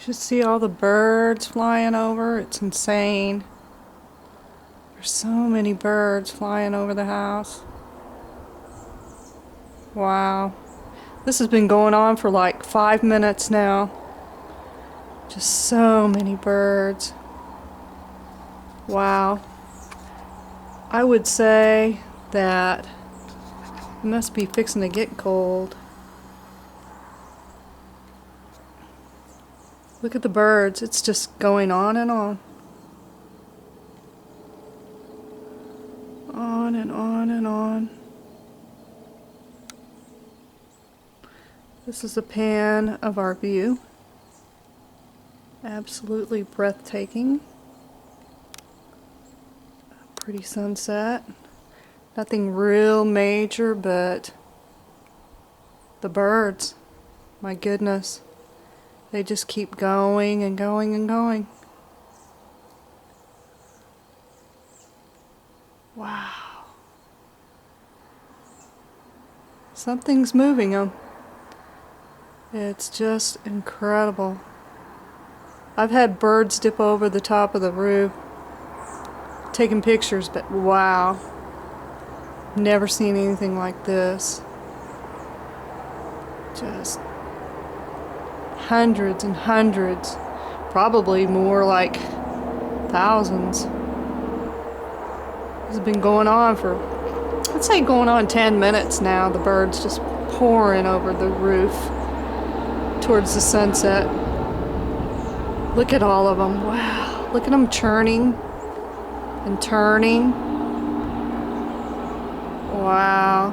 Just see all the birds flying over. It's insane. There's so many birds flying over the house. Wow. This has been going on for like 5 minutes now. Just so many birds. Wow. I would say that it must be fixing to get cold. Look at the birds. It's just going on and on. On and on and on. This is a pan of our view. Absolutely breathtaking. Pretty sunset. Nothing real major, but the birds, my goodness, they just keep going and going and going. Wow. Something's moving them. It's just incredible. I've had birds dip over the top of the roof, taking pictures, but wow. Never seen anything like this. Just hundreds and hundreds, probably more, like thousands. This has been going on for, I'd say going on 10 minutes now. The birds just pouring over the roof towards the sunset. Look at all of them. Wow. Look at them churning and turning. Wow.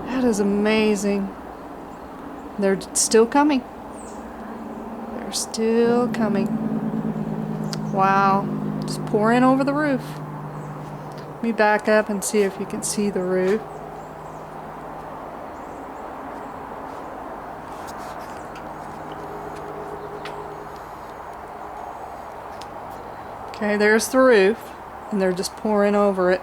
That is amazing. They're still coming. They're still coming. Wow. Just pouring over the roof. Let me back up and see if you can see the roof. Okay, there's the roof, and they're just pouring over it.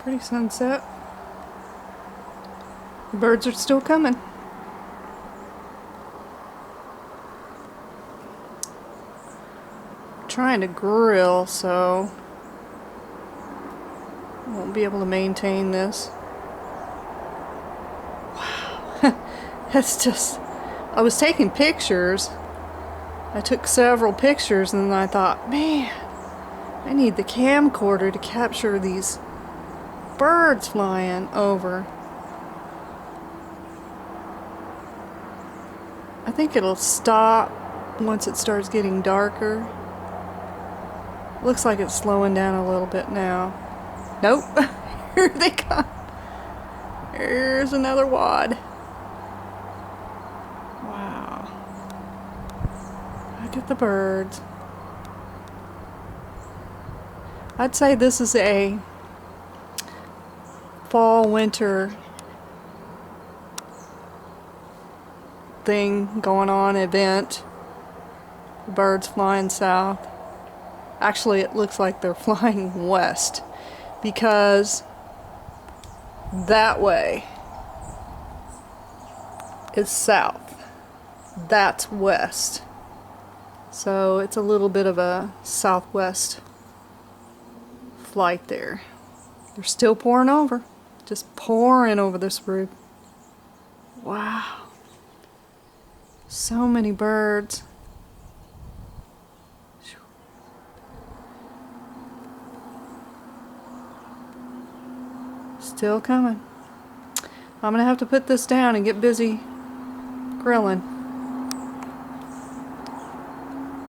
Pretty sunset. The birds are still coming. I'm trying to grill, so I won't be able to maintain this. Wow. That's just, I was taking pictures. I took several pictures and then I thought, man, I need the camcorder to capture these birds flying over. I think it'll stop once it starts getting darker. Looks like it's slowing down a little bit now. Nope. Here they come. Here's another wad. Wow. Look at the birds. I'd say this is a fall winter thing going on, event. The birds flying south. Actually, it looks like they're flying west because that way is south. That's west. So it's a little bit of a southwest flight there. They're still pouring over. Just pouring over this roof. Wow. So many birds. Still coming. I'm gonna have to put this down and get busy grilling.